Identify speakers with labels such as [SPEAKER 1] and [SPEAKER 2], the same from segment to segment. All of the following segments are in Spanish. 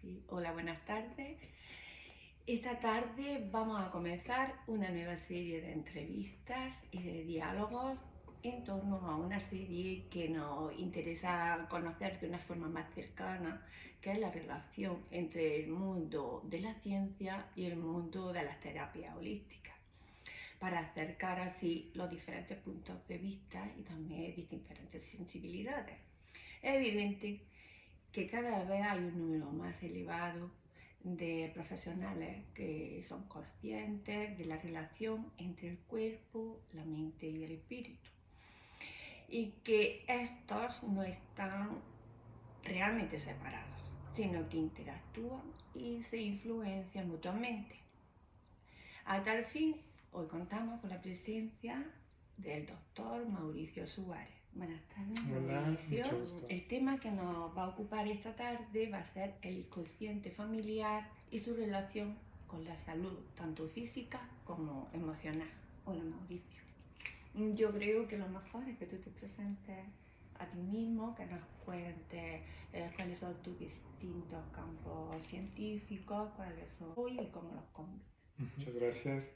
[SPEAKER 1] Sí, hola, buenas tardes. Esta tarde vamos a comenzar una nueva serie de entrevistas y de diálogos en torno a una serie que nos interesa conocer de una forma más cercana, que es la relación entre el mundo de la ciencia y el mundo de las terapias holísticas, para acercar así los diferentes puntos de vista y también diferentes sensibilidades. Es evidente que cada vez hay un número más elevado de profesionales que son conscientes de la relación entre el cuerpo, la mente y el espíritu, y que estos no están realmente separados, sino que interactúan y se influencian mutuamente. A tal fin, hoy contamos con la presencia del doctor Mauricio Suárez. Buenas tardes,
[SPEAKER 2] Hola,
[SPEAKER 1] Mauricio.
[SPEAKER 2] mucho gusto.
[SPEAKER 1] El tema que nos va a ocupar esta tarde va a ser el inconsciente familiar y su relación con la salud, tanto física como emocional. Hola, Mauricio. Yo creo que lo mejor es que tú te presentes a ti mismo, que nos cuentes cuáles son tus distintos campos científicos, cuáles son hoy y cómo los combinas.
[SPEAKER 2] Muchas gracias.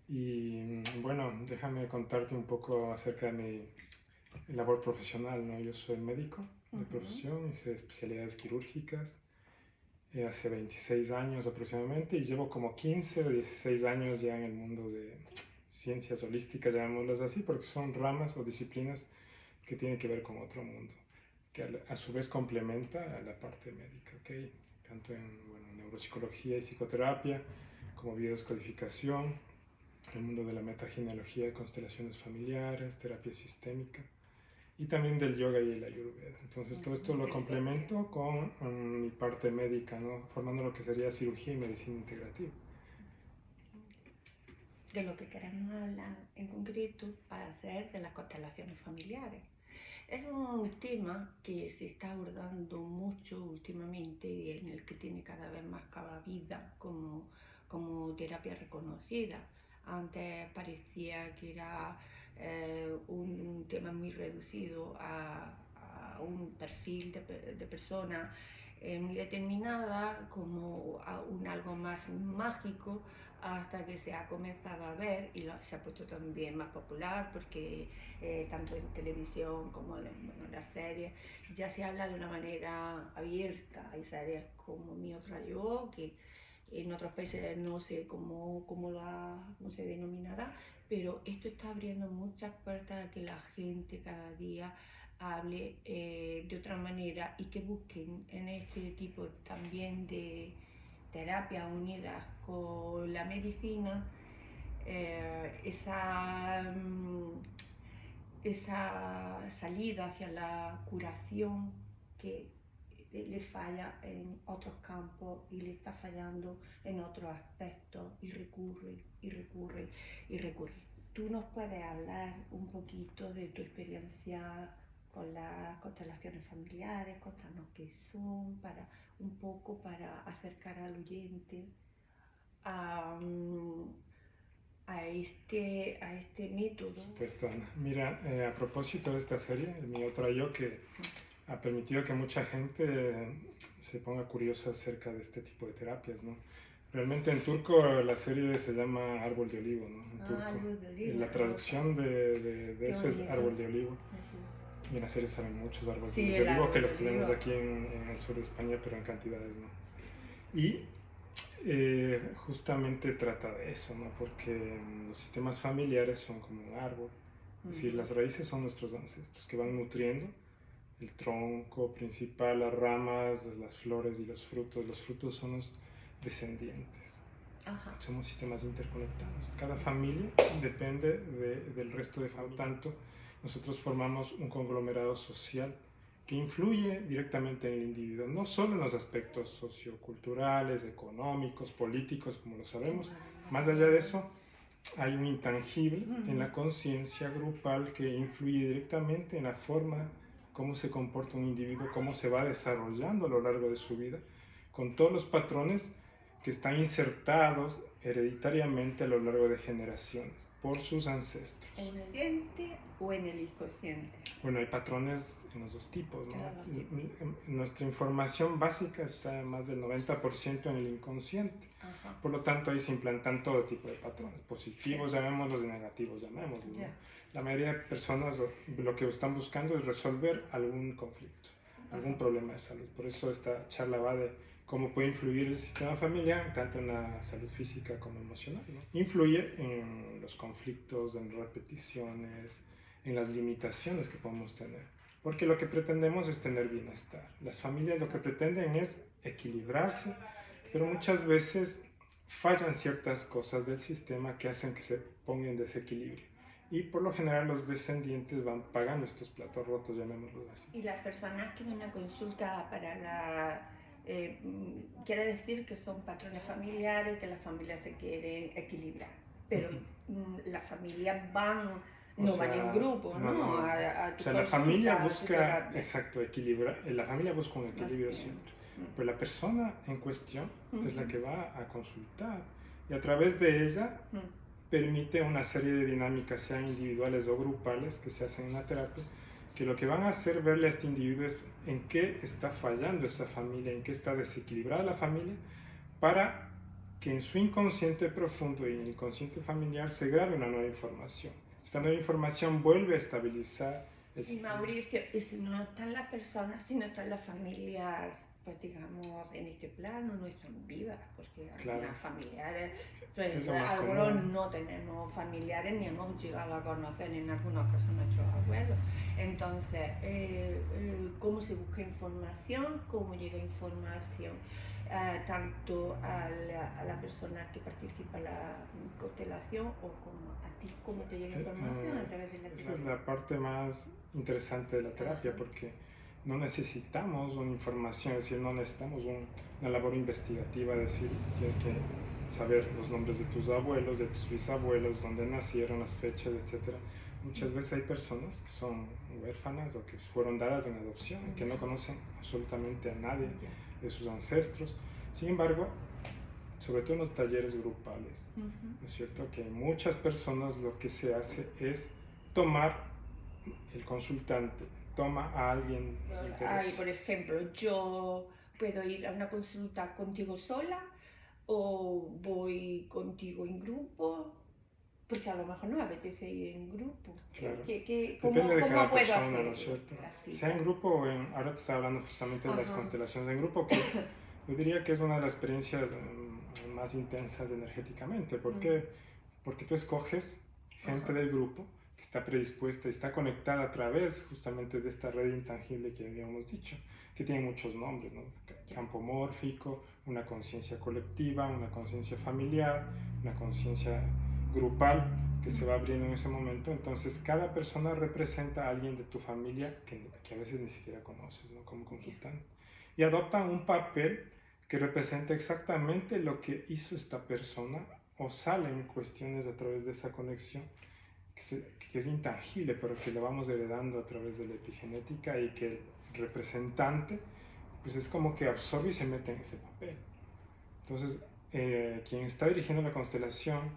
[SPEAKER 2] Y bueno, déjame contarte un poco acerca de mi labor profesional, ¿no? Yo soy médico de profesión, hice especialidades quirúrgicas hace 26 años aproximadamente y llevo como 15 o 16 años ya en el mundo de ciencias holísticas, llamémoslas así, porque son ramas o disciplinas que tienen que ver con otro mundo, que a su vez complementa a la parte médica, ¿ok? Tanto en neuropsicología y psicoterapia, como biodescodificación, el mundo de la metagenealogía, constelaciones familiares, terapia sistémica y también del yoga y el ayurveda. Entonces todo esto lo complemento con mi parte médica, ¿no? Formando lo que sería cirugía y medicina integrativa.
[SPEAKER 1] De lo que queremos hablar en concreto va a ser de las constelaciones familiares. Es un tema que se está abordando mucho últimamente y en el que tiene cada vez más cabida como terapia reconocida. Antes parecía que era un tema muy reducido a un perfil de persona muy determinada, como a un algo más mágico, hasta que se ha comenzado a ver y se ha puesto también más popular porque tanto en televisión como en las series ya se habla de una manera abierta. Hay series como Mi Otra Yo, que en otros países no sé cómo se denominará, pero esto está abriendo muchas puertas a que la gente cada día hable de otra manera y que busquen en este tipo también de terapias unidas con la medicina esa salida hacia la curación que le falla en otros campos y le está fallando en otros aspectos y recurre. ¿Tú nos puedes hablar un poquito de tu experiencia con las constelaciones familiares? Contarnos qué son, un poco para acercar al oyente a, a este método.
[SPEAKER 2] Por supuesto, Ana. Mira, a propósito de esta serie, Mi Otra Yo, que ha permitido que mucha gente se ponga curiosa acerca de este tipo de terapias, ¿no? Realmente en turco la serie se llama Árbol de Olivo, ¿no? En turco.
[SPEAKER 1] Árbol de Olivo.
[SPEAKER 2] La traducción de eso es Árbol de Olivo. Y en la serie salen muchos árboles de olivo que los tenemos aquí en el sur de España, pero en cantidades, ¿no? Y justamente trata de eso, ¿no? Porque los sistemas familiares son como un árbol. Es decir, las raíces son nuestros ancestros que van nutriendo el tronco principal, las ramas, las flores y los frutos. Los frutos son los descendientes. Ajá. Somos sistemas interconectados. Cada familia depende del resto de familias. Por tanto, nosotros formamos un conglomerado social que influye directamente en el individuo, no solo en los aspectos socioculturales, económicos, políticos, como lo sabemos. Más allá de eso, hay un intangible en la conciencia grupal que influye directamente en la forma cómo se comporta un individuo, cómo se va desarrollando a lo largo de su vida, con todos los patrones que están insertados hereditariamente a lo largo de generaciones por sus ancestros.
[SPEAKER 1] ¿En el consciente o en el inconsciente?
[SPEAKER 2] Bueno, hay patrones en los dos tipos, ¿no?
[SPEAKER 1] Claro.
[SPEAKER 2] Nuestra información básica está más del 90% en el inconsciente.
[SPEAKER 1] Ajá.
[SPEAKER 2] Por lo tanto, ahí se implantan todo tipo de patrones, positivos llamémoslos y negativos llamémoslos, ¿no? La mayoría de personas lo que están buscando es resolver algún conflicto, algún problema de salud. Por eso esta charla va de cómo puede influir el sistema familiar, tanto en la salud física como emocional, ¿no? Influye en los conflictos, en repeticiones, en las limitaciones que podemos tener. Porque lo que pretendemos es tener bienestar. Las familias lo que pretenden es equilibrarse, pero muchas veces fallan ciertas cosas del sistema que hacen que se ponga en desequilibrio. Y por lo general los descendientes van pagando estos platos rotos, llamémoslo así.
[SPEAKER 1] Y las personas que van a consulta para la... quiere decir que son patrones familiares, que las familias se quieren equilibrar, pero las familias no van en grupo, ¿no?
[SPEAKER 2] No.
[SPEAKER 1] A
[SPEAKER 2] o sea, la familia busca, exacto, equilibrar, la familia busca un equilibrio siempre, pero la persona en cuestión es la que va a consultar y a través de ella permite una serie de dinámicas, sean individuales o grupales, que se hacen en la terapia, que lo que van a hacer verle a este individuo es en qué está fallando esa familia, en qué está desequilibrada la familia, para que en su inconsciente profundo y en el inconsciente familiar se grabe una nueva información. Esta nueva información vuelve a estabilizar el sistema.
[SPEAKER 1] Mauricio, y si no están las personas, si no están las familias, pues digamos, en este plano, no están vivas, porque algunas familiares, pues algunos no tenemos familiares ni hemos llegado a conocer, en algunos casos nuestros abuelos. Entonces, ¿cómo se busca información? ¿Cómo llega información? Tanto a la persona que participa en la constelación o como a ti, ¿cómo te llega información a través de la terapia?
[SPEAKER 2] Esa es la parte más interesante de la terapia, porque no necesitamos una información, es decir, no necesitamos una labor investigativa, es decir, tienes que saber los nombres de tus abuelos, de tus bisabuelos, dónde nacieron, las fechas, etc. Muchas veces hay personas que son huérfanas o que fueron dadas en adopción, que no conocen absolutamente a nadie de sus ancestros. Sin embargo, sobre todo en los talleres grupales, ¿no es cierto? Que muchas personas lo que se hace es tomar el consultante, toma a alguien.
[SPEAKER 1] Por ejemplo, yo puedo ir a una consulta contigo sola o voy contigo en grupo, porque a lo mejor no me apetece ir en grupo.
[SPEAKER 2] Claro.
[SPEAKER 1] Depende
[SPEAKER 2] de cada persona, ¿no es cierto? Sea en grupo o ahora te estaba hablando justamente de las constelaciones en grupo, que yo diría que es una de las experiencias más intensas energéticamente. ¿Por qué? Porque tú escoges gente del grupo que está predispuesta y está conectada a través justamente de esta red intangible que habíamos dicho, que tiene muchos nombres, ¿no? Campo mórfico, una conciencia colectiva, una conciencia familiar, una conciencia grupal que se va abriendo en ese momento. Entonces cada persona representa a alguien de tu familia que a veces ni siquiera conoces, ¿no? Como consultante, y adoptan un papel que representa exactamente lo que hizo esta persona, o salen cuestiones a través de esa conexión que es intangible, pero que lo vamos heredando a través de la epigenética, y que el representante pues es como que absorbe y se mete en ese papel. Entonces quien está dirigiendo la constelación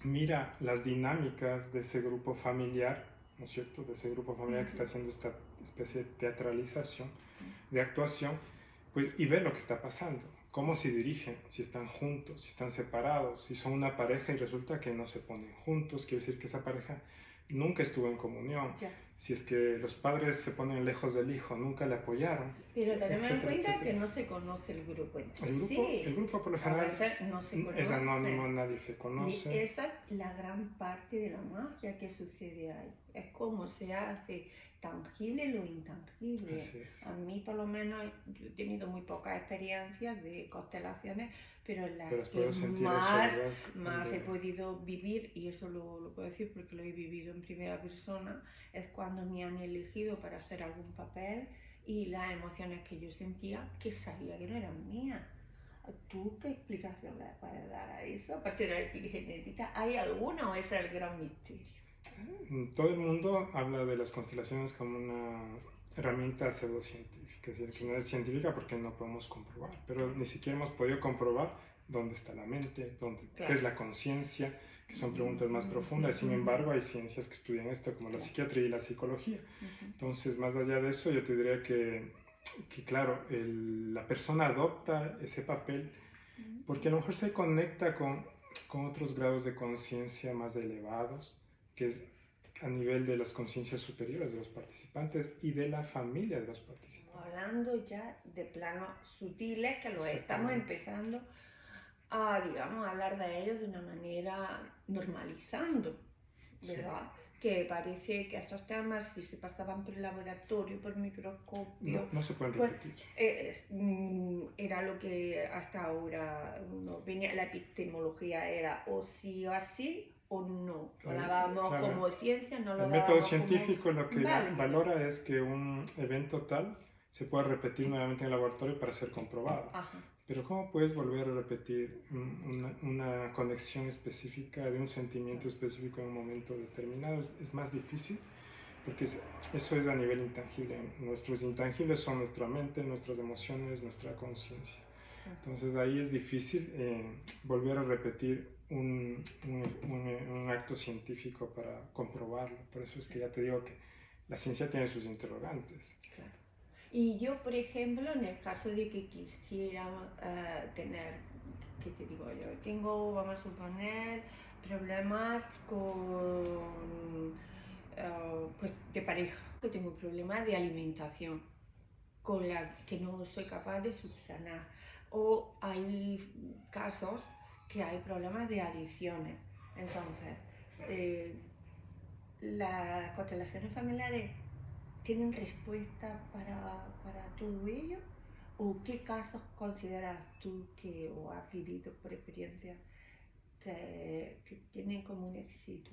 [SPEAKER 2] mira las dinámicas de ese grupo familiar, ¿no es cierto? De ese grupo familiar que está haciendo esta especie de teatralización, de actuación, pues, y ve lo que está pasando, cómo se dirigen, si están juntos, si están separados, si son una pareja y resulta que no se ponen juntos, quiere decir que esa pareja nunca estuvo en comunión. Si es que los padres se ponen lejos del hijo, nunca le apoyaron.
[SPEAKER 1] Pero tenemos en cuenta que no se conoce el grupo entre sí.
[SPEAKER 2] El grupo por lo general
[SPEAKER 1] no se conoce.
[SPEAKER 2] Es anónimo, nadie se conoce.
[SPEAKER 1] Y esa es la gran parte de la magia que sucede ahí. Es como se hace tangible lo intangible. A mí por lo menos yo he tenido muy pocas experiencias de constelaciones, pero en las que más he podido vivir, y eso lo puedo decir porque lo he vivido en primera persona, es cuando me han elegido para hacer algún papel y las emociones que yo sentía que sabía que no eran mías. ¿Tú qué explicación le puedes dar a eso? Aparte de la epigenética, ¿hay alguna o ese es el gran misterio?
[SPEAKER 2] Todo el mundo habla de las constelaciones como una herramienta pseudocientífica, es decir, que no es científica porque no podemos comprobar, pero ni siquiera hemos podido comprobar dónde está la mente, qué es la conciencia, que son preguntas más profundas. Sin embargo, hay ciencias que estudian esto, como la psiquiatría y la psicología. Entonces, más allá de eso, yo te diría que claro, la persona adopta ese papel porque a lo mejor se conecta con otros grados de conciencia más elevados, que es a nivel de las conciencias superiores de los participantes y de la familia de los participantes.
[SPEAKER 1] Hablando ya de planos sutiles que lo estamos empezando a, digamos, hablar de ellos de una manera normalizando, ¿verdad? Sí. Que parece que estos temas, si se pasaban por el laboratorio, por microscopio,
[SPEAKER 2] no se pueden repetir.
[SPEAKER 1] Era lo que hasta ahora venía, la epistemología era o sí o así o no. Lo dábamos como ciencia, no lo dábamos.
[SPEAKER 2] El método científico lo que valora es que un evento tal se pueda repetir nuevamente en el laboratorio para ser comprobado. Ajá. Pero ¿cómo puedes volver a repetir una conexión específica de un sentimiento específico en un momento determinado? Es más difícil porque eso es a nivel intangible. Nuestros intangibles son nuestra mente, nuestras emociones, nuestra conciencia. Entonces ahí es difícil volver a repetir un acto científico para comprobarlo. Por eso es que ya te digo que la ciencia tiene sus interrogantes.
[SPEAKER 1] Claro. Y yo, por ejemplo, en el caso de que quisiera tener, ¿qué te digo yo? Tengo, vamos a suponer, problemas con, pues, de pareja. Yo tengo un problema de alimentación con la que no soy capaz de subsanar. O hay casos que hay problemas de adicciones. Entonces, las constelaciones familiares ¿tienen respuesta para todo ello? ¿O qué casos consideras tú o has vivido por experiencia que tienen como un éxito?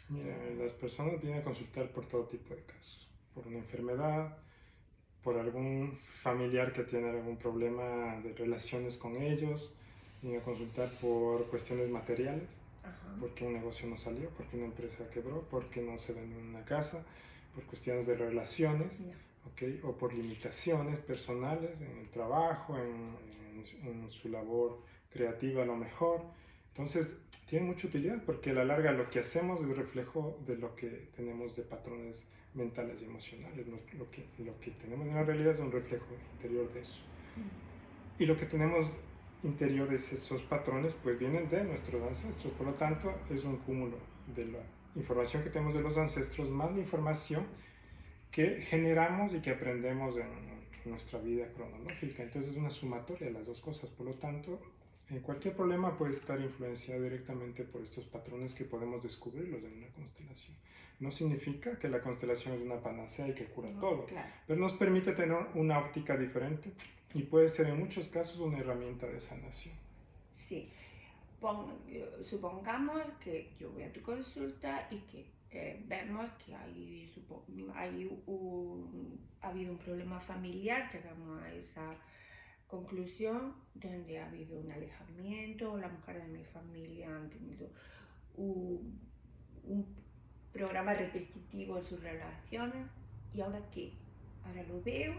[SPEAKER 2] Mira, las personas vienen a consultar por todo tipo de casos. Por una enfermedad, por algún familiar que tiene algún problema de relaciones con ellos, vienen a consultar por cuestiones materiales, porque un negocio no salió, porque una empresa quebró, porque no se vendió una casa, por cuestiones de relaciones, ¿okay? O por limitaciones personales en el trabajo, en su labor creativa a lo mejor. Entonces, tiene mucha utilidad porque a la larga lo que hacemos es reflejo de lo que tenemos de patrones mentales y emocionales. Lo que tenemos en la realidad es un reflejo interior de eso. Y lo que tenemos interiores, esos patrones, pues vienen de nuestros ancestros. Por lo tanto, es un cúmulo de la información que tenemos de los ancestros, más la información que generamos y que aprendemos en nuestra vida cronológica. Entonces es una sumatoria de las dos cosas. Por lo tanto, en cualquier problema puede estar influenciado directamente por estos patrones que podemos descubrirlos en una constelación. No significa que la constelación es una panacea y que cura todo, claro, pero nos permite tener una óptica diferente y puede ser en muchos casos una herramienta de sanación.
[SPEAKER 1] Sí. Supongamos que yo voy a tu consulta y que vemos que ha habido un problema familiar, llegamos a esa conclusión donde ha habido un alejamiento, la mujer de mi familia han tenido un programa repetitivo en sus relaciones. ¿Y ahora qué? Ahora lo veo,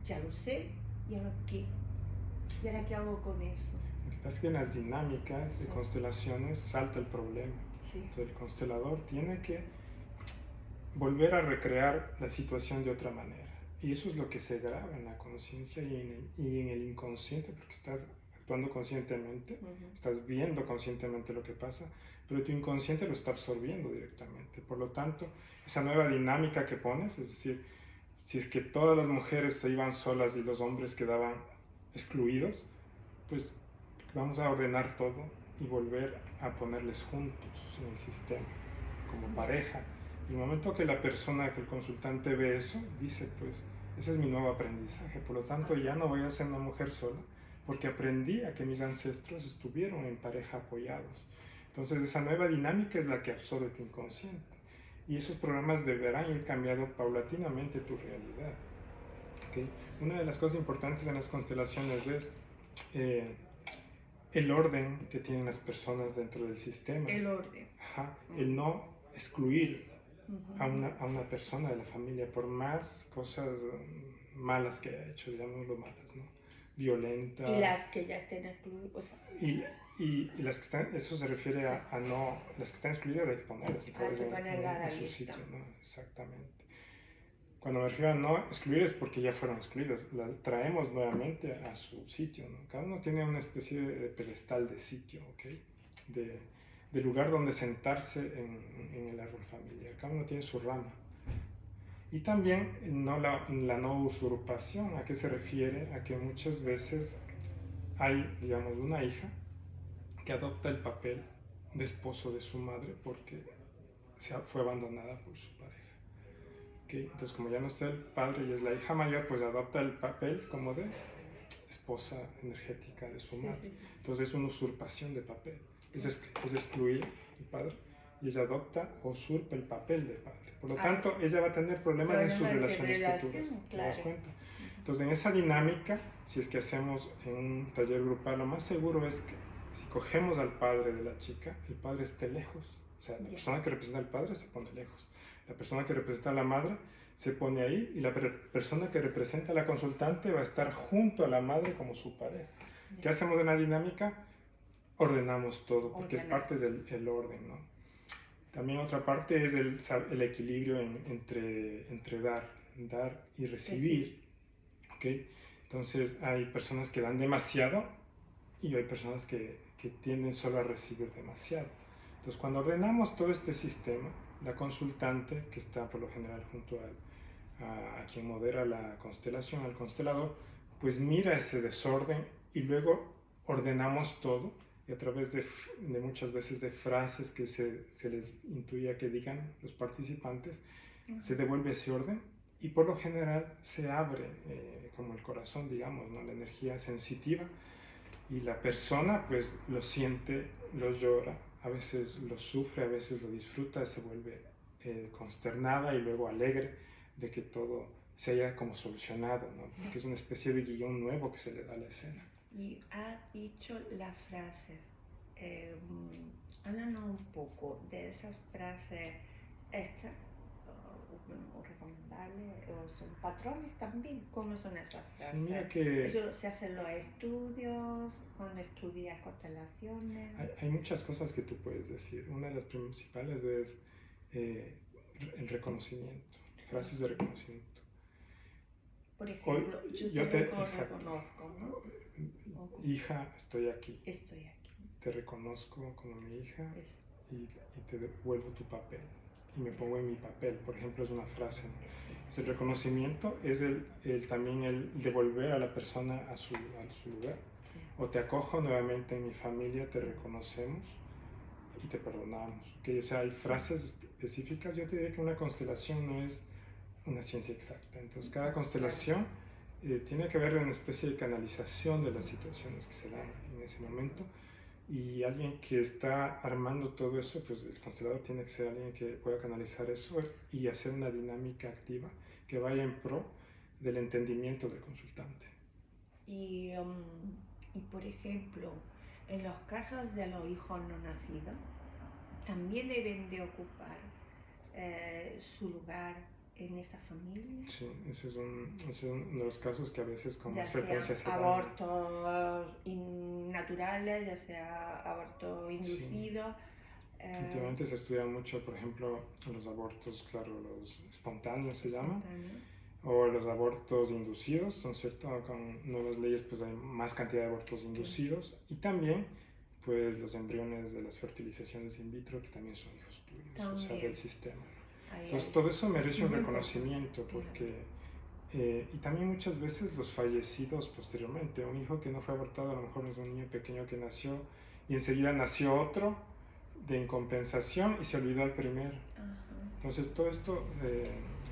[SPEAKER 1] ya lo sé, ¿y ahora qué? ¿Y ahora qué hago con eso?
[SPEAKER 2] Lo que pasa es que en las dinámicas de constelaciones salta el problema. Sí. Entonces el constelador tiene que volver a recrear la situación de otra manera. Y eso es lo que se graba en la conciencia y en el inconsciente, porque estás actuando conscientemente, estás viendo conscientemente lo que pasa, pero tu inconsciente lo está absorbiendo directamente. Por lo tanto, esa nueva dinámica que pones, es decir, si es que todas las mujeres se iban solas y los hombres quedaban excluidos, pues vamos a ordenar todo y volver a ponerles juntos en el sistema, como pareja. En el momento que la persona, que el consultante ve eso, dice, pues, ese es mi nuevo aprendizaje, por lo tanto ya no voy a ser una mujer sola, porque aprendí a que mis ancestros estuvieron en pareja apoyados. Entonces esa nueva dinámica es la que absorbe tu inconsciente. Y esos programas deberán ir cambiando paulatinamente tu realidad. ¿Okay? Una de las cosas importantes en las constelaciones es el orden que tienen las personas dentro del sistema.
[SPEAKER 1] El orden.
[SPEAKER 2] El no excluir a una persona de la familia, por más cosas malas que haya hecho, digámoslo malas, ¿no? Violentas.
[SPEAKER 1] Y las que ya estén excluidas. O sea,
[SPEAKER 2] y las que están, eso se refiere a no, las que están excluidas hay que ponerlas en su sitio, ¿no? Exactamente. Cuando me refiero a no excluir es porque ya fueron excluidas, las traemos nuevamente a su sitio, ¿no? Cada uno tiene una especie de pedestal de sitio, ¿ok? De lugar donde sentarse en el árbol familiar, cada uno tiene su rama. Y también la no usurpación, ¿a qué se refiere? A que muchas veces hay, digamos, una hija que adopta el papel de esposo de su madre porque fue abandonada por su pareja. ¿Okay? Entonces, como ya no está el padre y es la hija mayor, pues adopta el papel como de esposa energética de su madre. Entonces es una usurpación de papel. Es excluir el padre y ella adopta o usurpa el papel de padre. Por lo tanto, ella va a tener problemas en sus relaciones futuras. ¿Te das cuenta? Entonces, en esa dinámica, si es que hacemos en un taller grupal, lo más seguro es que si cogemos al padre de la chica, el padre esté lejos. O sea, la persona que representa al padre se pone lejos. La persona que representa a la madre se pone ahí y la persona que representa a la consultante va a estar junto a la madre como su pareja. ¿Qué hacemos en la dinámica? Ordenamos todo, porque es parte del orden, ¿no? También otra parte es el equilibrio entre dar y recibir. ¿Okay? Entonces hay personas que dan demasiado y hay personas que tienden solo a recibir demasiado. Entonces cuando ordenamos todo este sistema, la consultante, que está por lo general junto a quien modera la constelación, al constelador, pues mira ese desorden y luego ordenamos todo y a través de muchas veces de frases que se les intuía que digan los participantes, se devuelve ese orden y por lo general se abre como el corazón, digamos, ¿no? La energía sensitiva y la persona pues lo siente, lo llora, a veces lo sufre, a veces lo disfruta, se vuelve consternada y luego alegre de que todo se haya como solucionado, ¿no? Porque es una especie de guión nuevo que se le da a la escena.
[SPEAKER 1] Y ha dicho las frases. Háblanos un poco de esas frases hechas o recomendables, o son patrones también. ¿Cómo son esas frases?
[SPEAKER 2] Sí, mira que
[SPEAKER 1] ¿Eso se hace en los estudios, cuando estudias constelaciones?
[SPEAKER 2] Hay muchas cosas que tú puedes decir. Una de las principales es el reconocimiento, frases de reconocimiento.
[SPEAKER 1] Por ejemplo, yo te reconozco, ¿no?
[SPEAKER 2] Hija, estoy aquí.
[SPEAKER 1] Estoy aquí.
[SPEAKER 2] Te reconozco como mi hija y te devuelvo tu papel. Y me pongo en mi papel, por ejemplo, es una frase, ¿no? Es el reconocimiento, es también el devolver a la persona a su lugar. Sí. O te acojo nuevamente en mi familia, te reconocemos y te perdonamos. ¿Okay? O sea, hay frases específicas. Yo te diría que una constelación no es una ciencia exacta. Entonces, cada constelación tiene que ver con una especie de canalización de las situaciones que se dan en ese momento. Y alguien que está armando todo eso, pues el constelador tiene que ser alguien que pueda canalizar eso y hacer una dinámica activa que vaya en pro del entendimiento del consultante.
[SPEAKER 1] Y por ejemplo, en los casos de los hijos no nacidos, también deben de ocupar su lugar en esa familia.
[SPEAKER 2] Sí, ese es uno de los casos que a veces con más frecuencia se
[SPEAKER 1] dan. Abortos naturales, ya sea abortos inducidos.
[SPEAKER 2] Sí. Últimamente se estudia mucho, por ejemplo, los abortos, claro, los espontáneos se llaman, o los abortos inducidos, ¿no es cierto? Con nuevas leyes pues hay más cantidad de abortos inducidos y también pues los embriones de las fertilizaciones in vitro que también son hijos tuyos, o sea, del sistema. Entonces todo eso merece un reconocimiento porque y también muchas veces los fallecidos posteriormente, un hijo que no fue abortado a lo mejor es un niño pequeño que nació y enseguida nació otro de incompensación y se olvidó al primero. Entonces todo esto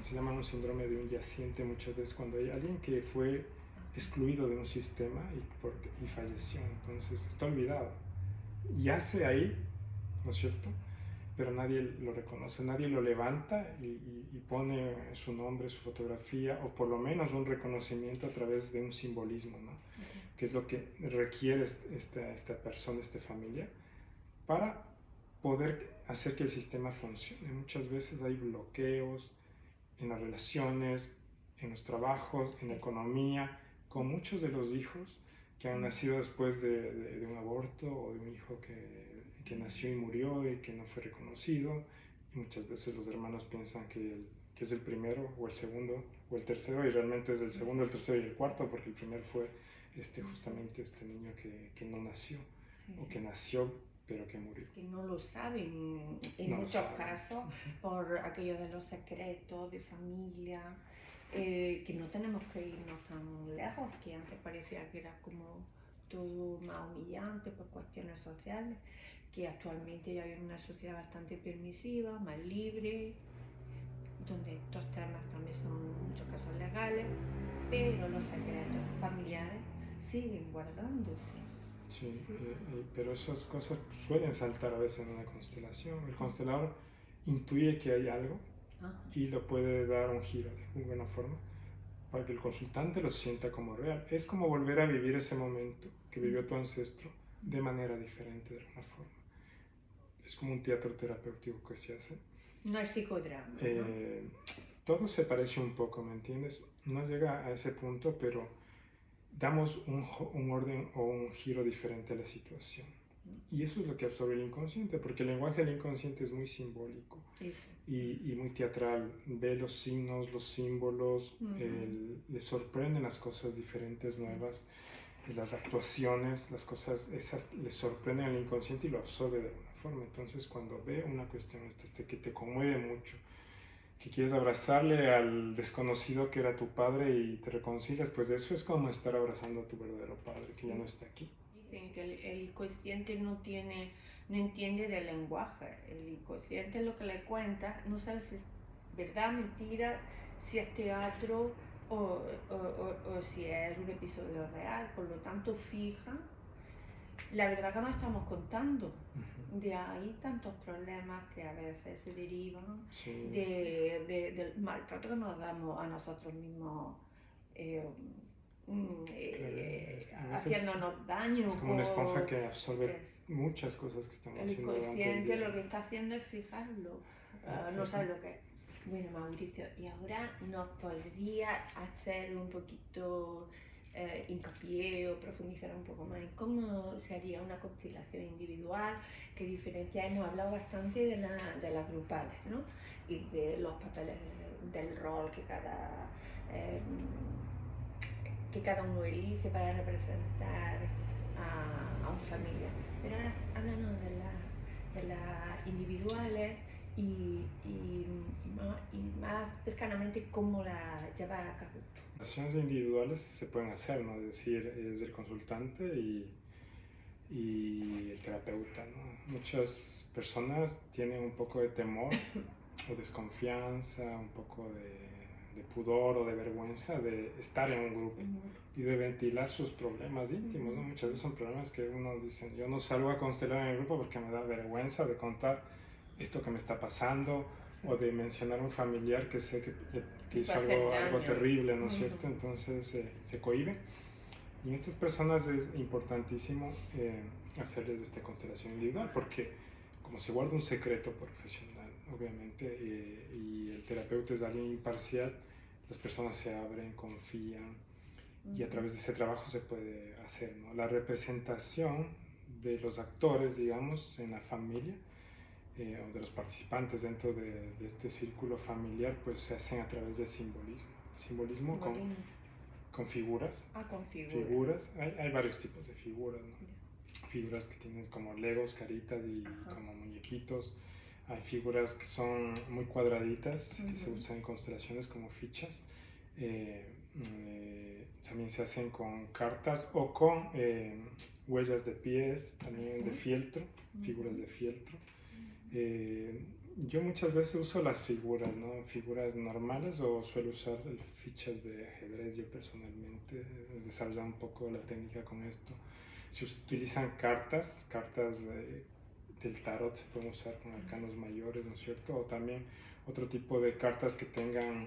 [SPEAKER 2] se llama un síndrome de un yaciente muchas veces cuando hay alguien que fue excluido de un sistema y falleció, entonces está olvidado. Yace ahí, ¿no es cierto? Pero nadie lo reconoce, nadie lo levanta y pone su nombre, su fotografía, o por lo menos un reconocimiento a través de un simbolismo, ¿no? Que es lo que requiere esta persona, esta familia, para poder hacer que el sistema funcione. Muchas veces hay bloqueos en las relaciones, en los trabajos, en la economía, con muchos de los hijos que han nacido después de un aborto o de un hijo que nació y murió y que no fue reconocido. Y muchas veces los hermanos piensan que es el primero o el segundo o el tercero, y realmente es el segundo, el tercero y el cuarto, porque el primero fue justamente este niño que no nació, o que nació pero que murió.
[SPEAKER 1] Que no lo saben en
[SPEAKER 2] No lo
[SPEAKER 1] muchos
[SPEAKER 2] saben.
[SPEAKER 1] casos por aquello de los secretos de familia, que no tenemos que irnos tan lejos, que antes parecía que era como todo más humillante por cuestiones sociales, que actualmente ya hay una sociedad bastante permisiva, más libre, donde estos temas también son en muchos casos legales, pero los secretos familiares siguen guardándose.
[SPEAKER 2] Sí, pero esas cosas suelen saltar a veces en una constelación. El constelador intuye que hay algo y lo puede dar un giro de muy buena forma para que el consultante lo sienta como real. Es como volver a vivir ese momento que vivió tu ancestro de manera diferente, de alguna forma. Es como un teatro terapéutico que se hace.
[SPEAKER 1] No es psicodrama, ¿no?
[SPEAKER 2] Todo se parece un poco, ¿me entiendes? No llega a ese punto, pero damos un orden o un giro diferente a la situación. Y eso es lo que absorbe el inconsciente, porque el lenguaje del inconsciente es muy simbólico y muy teatral. Ve los signos, los símbolos, le sorprenden las cosas diferentes, nuevas, las actuaciones, las cosas esas le sorprenden al inconsciente y lo absorbe de alguna forma. Entonces, cuando ve una cuestión que te conmueve mucho, que quieres abrazarle al desconocido que era tu padre y te reconcilias, pues eso es como estar abrazando a tu verdadero padre, que ya no está aquí.
[SPEAKER 1] Dicen que el inconsciente no entiende del lenguaje. El inconsciente lo que le cuenta, no sabe si es verdad, mentira, si es teatro o si es un episodio real. Por lo tanto, fija la verdad que nos estamos contando. De ahí tantos problemas que a veces se derivan del maltrato que nos damos a nosotros mismos, haciéndonos daño.
[SPEAKER 2] Es como una esponja que absorbe muchas cosas que estamos haciendo durante el día.
[SPEAKER 1] Lo que está haciendo es fijarlo, no sabe lo que es. Bueno, Mauricio, y ahora nos podría hacer un poquito hincapié o profundizar un poco más en cómo se haría una constelación individual, qué diferencia. Hemos hablado bastante de las grupales, ¿no? Y de los papeles del rol que cada uno elige para representar a un familiar. Pero ahora háblanos de las individuales y más cercanamente cómo la llevar a cabo.
[SPEAKER 2] Las sesiones individuales se pueden hacer, ¿no? Es decir, es el consultante y el terapeuta, ¿no? Muchas personas tienen un poco de temor o desconfianza, un poco de pudor o de vergüenza de estar en un grupo y de ventilar sus problemas íntimos, ¿no? Muchas veces son problemas que uno dice, yo no salgo a constelar en el grupo porque me da vergüenza de contar esto que me está pasando, o de mencionar a un familiar que sé que hizo algo terrible, ¿no es cierto? Entonces se cohíbe. Y en estas personas es importantísimo hacerles esta constelación individual, porque como se guarda un secreto profesional, obviamente, y el terapeuta es alguien imparcial, las personas se abren, confían, y a través de ese trabajo se puede hacer, ¿no? La representación de los actores, digamos, en la familia, o de los participantes dentro de este círculo familiar, pues se hacen a través del simbolismo con figuras.
[SPEAKER 1] Con figuras.
[SPEAKER 2] Hay varios tipos de figuras, ¿no? Figuras que tienen como legos, caritas y como muñequitos. Hay figuras que son muy cuadraditas, que se usan en constelaciones como fichas. También se hacen con cartas o con huellas de pies, también de fieltro, figuras de fieltro. Yo muchas veces uso las figuras, ¿no? Figuras normales, o suelo usar fichas de ajedrez. Yo personalmente he desarrollado un poco la técnica con esto. Se utilizan cartas del tarot, se pueden usar con arcanos mayores, ¿no es cierto? O también otro tipo de cartas que tengan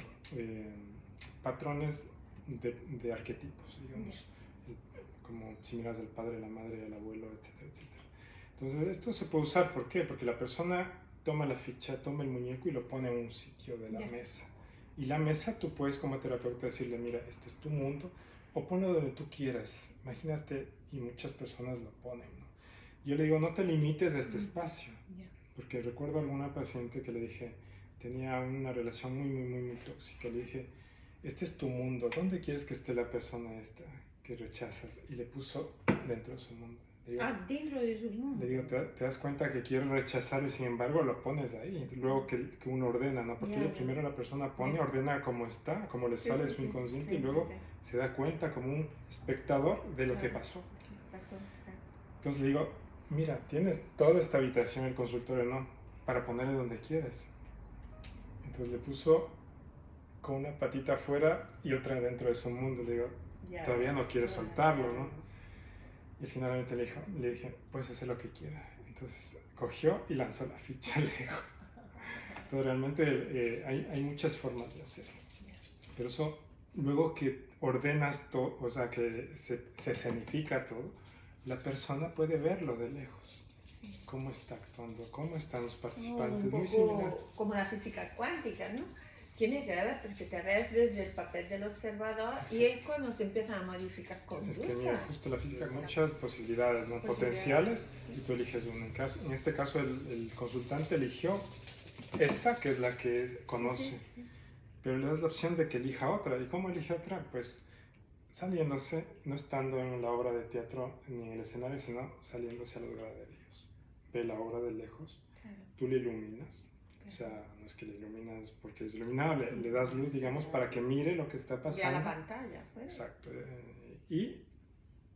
[SPEAKER 2] patrones de arquetipos, digamos, como similares al padre, la madre, el abuelo, etcétera, etcétera. Entonces esto se puede usar, ¿por qué? Porque la persona toma la ficha, toma el muñeco y lo pone en un sitio de la mesa. Y la mesa tú puedes como terapeuta decirle, mira, este es tu mundo, o ponlo donde tú quieras. Imagínate, y muchas personas lo ponen, ¿no? Yo le digo, no te limites a este espacio, porque recuerdo a alguna paciente que le dije, tenía una relación muy tóxica, le dije, este es tu mundo, ¿dónde quieres que esté la persona esta que rechazas? Y le puso dentro de su mundo.
[SPEAKER 1] Digo, dentro de su mundo.
[SPEAKER 2] Le digo, te das cuenta que quiero rechazarlo y sin embargo lo pones ahí. Luego que uno ordena, ¿no? Porque primero la persona pone, ordena como está, como le sale su inconsciente y luego se da cuenta como un espectador de lo que pasó. Entonces le digo, mira, tienes toda esta habitación, el consultorio, ¿no? Para ponerle donde quieres. Entonces le puso con una patita afuera y otra dentro de su mundo. Le digo, todavía no quiere soltarlo, ¿no? Y finalmente le dije, puedes hacer lo que quieras. Entonces cogió y lanzó la ficha lejos. Entonces realmente hay muchas formas de hacerlo. Pero eso, luego que ordenas todo, o sea, que se escenifica todo, la persona puede verlo de lejos. Cómo está actuando, cómo están los participantes.
[SPEAKER 1] Un poco
[SPEAKER 2] muy similar.
[SPEAKER 1] Como la física cuántica, ¿no? Tiene que ver porque te ves desde el papel del observador. Exacto. Y es cuando se empiezan a modificar conductas.
[SPEAKER 2] Es que mira, justo la física hay muchas posibilidades, ¿no? Potenciales, y tú eliges una. En este caso el consultante eligió esta, que es la que conoce, pero le das la opción de que elija otra. ¿Y cómo elige otra? Pues saliéndose, no estando en la obra de teatro ni en el escenario, sino saliéndose a los graderíos. Ve la obra de lejos, tú le iluminas. O sea, no es que le iluminas porque es iluminado, le das luz, digamos, para que mire lo que está pasando.
[SPEAKER 1] Ya la pantalla, ¿sí?
[SPEAKER 2] Exacto. Y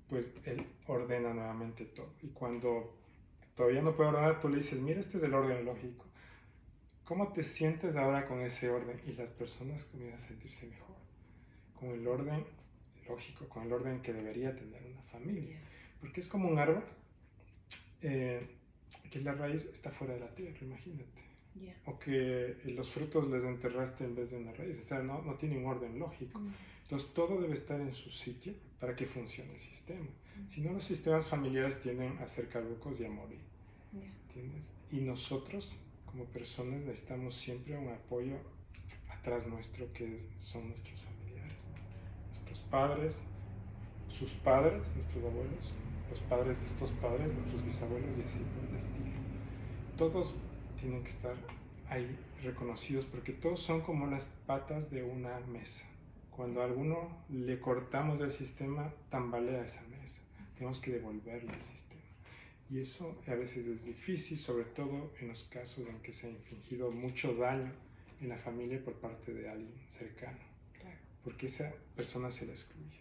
[SPEAKER 2] pues él ordena nuevamente todo. Y cuando todavía no puede ordenar, tú le dices, mira, este es el orden lógico. ¿Cómo te sientes ahora con ese orden? Y las personas comienzan a sentirse mejor. Con el orden lógico, con el orden que debería tener una familia. Porque es como un árbol, que la raíz está fuera de la tierra, imagínate. O que los frutos les enterraste en vez de una raíz. O sea, no tiene un orden lógico. Entonces todo debe estar en su sitio para que funcione el sistema. Si no, los sistemas familiares tienden a ser caducos y a morir. ¿Entiendes? Y nosotros, como personas, necesitamos siempre un apoyo atrás nuestro, que son nuestros familiares. Nuestros padres, sus padres, nuestros abuelos, los padres de estos padres, nuestros bisabuelos y así por el estilo. Todos tienen que estar ahí reconocidos porque todos son como las patas de una mesa. Cuando a alguno le cortamos el sistema, tambalea esa mesa. Tenemos que devolverle el sistema. Y eso a veces es difícil, sobre todo en los casos en que se ha infligido mucho daño en la familia por parte de alguien cercano. Claro. Porque esa persona se la excluye.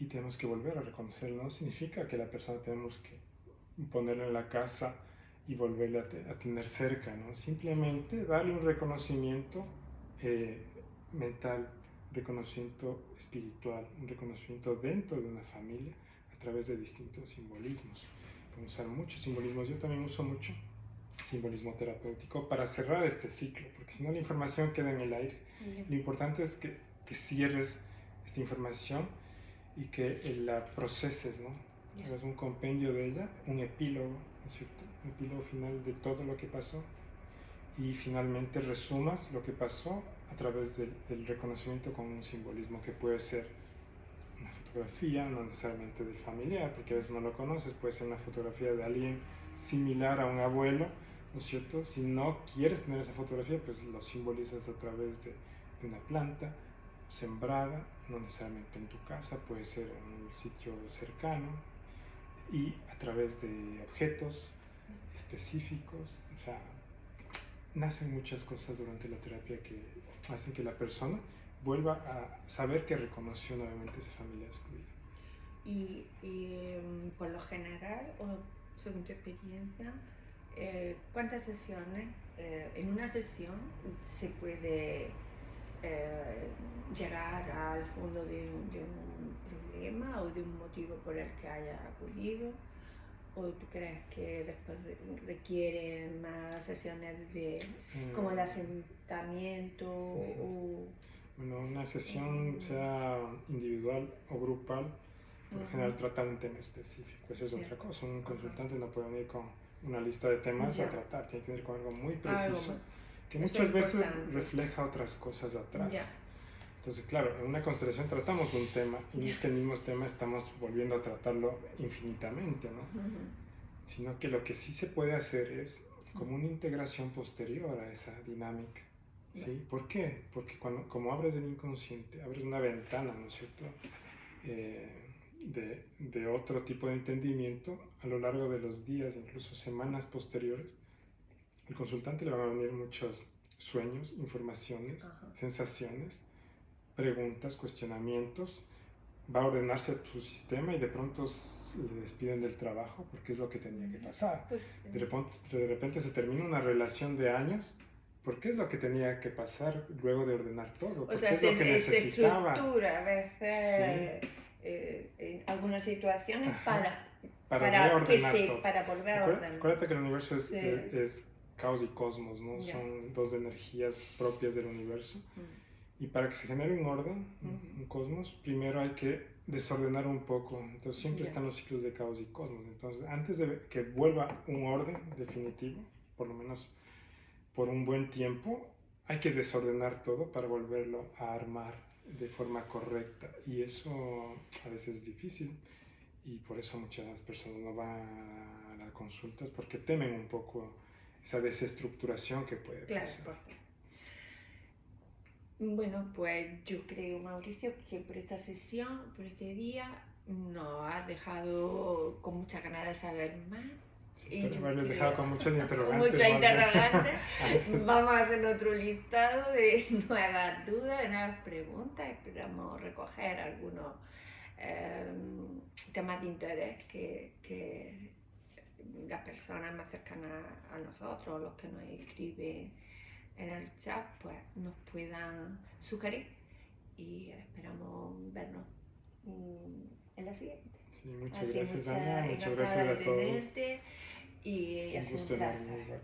[SPEAKER 2] Y tenemos que volver a reconocerlo. No significa que la persona tenemos que ponerla en la casa y volverle a tener cerca, ¿no? Simplemente darle un reconocimiento mental, reconocimiento espiritual, un reconocimiento dentro de una familia a través de distintos simbolismos. Podemos usar muchos simbolismos. Yo también uso mucho simbolismo terapéutico para cerrar este ciclo, porque si no la información queda en el aire. Lo importante es que cierres esta información y que la proceses, ¿no? Hagas un compendio de ella, un epílogo, ¿no es cierto? Un epílogo final de todo lo que pasó y finalmente resumas lo que pasó a través del reconocimiento con un simbolismo que puede ser una fotografía, no necesariamente del familiar, porque a veces no lo conoces, puede ser una fotografía de alguien similar a un abuelo, ¿no es cierto? Si no quieres tener esa fotografía, pues lo simbolizas a través de una planta sembrada, no necesariamente en tu casa, puede ser en un sitio cercano, y a través de objetos específicos. O sea, nacen muchas cosas durante la terapia que hacen que la persona vuelva a saber que reconoció nuevamente esa familia excluida.
[SPEAKER 1] Y por lo general, o según tu experiencia, ¿cuántas sesiones? En una sesión se puede llegar al fondo de un problema o de un motivo por el que haya acudido, o tú crees que después requiere más sesiones de como el asentamiento o
[SPEAKER 2] bueno, una sesión sea individual o grupal Por lo general trata un tema específico. Esa es otra cosa. Un consultante no puede venir con una lista de temas a tratar, tiene que venir con algo muy preciso, que muchas veces refleja otras cosas atrás. Entonces, claro, en una constelación tratamos un tema y no es que el mismo tema estamos volviendo a tratarlo infinitamente, ¿no? Sino que lo que sí se puede hacer es como una integración posterior a esa dinámica. ¿Sí? ¿Por qué? Porque como abres el inconsciente, abres una ventana, ¿no es cierto? De otro tipo de entendimiento a lo largo de los días, incluso semanas posteriores, al consultante le van a venir muchos sueños, informaciones, sensaciones, preguntas, cuestionamientos, va a ordenarse su sistema y de pronto le despiden del trabajo porque es lo que tenía que pasar. De repente se termina una relación de años porque es lo que tenía que pasar luego de ordenar todo, porque es lo que necesitaba.
[SPEAKER 1] Se estructura a veces en algunas situaciones para
[SPEAKER 2] reordenar todo.
[SPEAKER 1] Para volver a ordenar.
[SPEAKER 2] Acuérdate que el universo es caos y cosmos, ¿no? Son dos energías propias del universo. Y para que se genere un orden, un cosmos, primero hay que desordenar un poco. Entonces siempre están los ciclos de caos y cosmos. Entonces antes de que vuelva un orden definitivo, por lo menos por un buen tiempo, hay que desordenar todo para volverlo a armar de forma correcta. Y eso a veces es difícil. Y por eso muchas personas no van a las consultas porque temen un poco esa desestructuración que puede pasar.
[SPEAKER 1] Bueno, pues yo creo, Mauricio, que por esta sesión, por este día, nos has dejado con muchas ganas de saber más.
[SPEAKER 2] Sí, espero haberles dejado con muchas interrogantes.
[SPEAKER 1] Muchas interrogantes. Vamos a hacer otro listado de nuevas dudas, de nuevas preguntas. Esperamos recoger algunos temas de interés que las personas más cercanas a nosotros, los que nos escriben en el chat, pues nos puedan sugerir y esperamos vernos en la siguiente.
[SPEAKER 2] Sí, muchas gracias, Ana, muchas gracias a todos.
[SPEAKER 1] Y
[SPEAKER 2] un gusto enorme.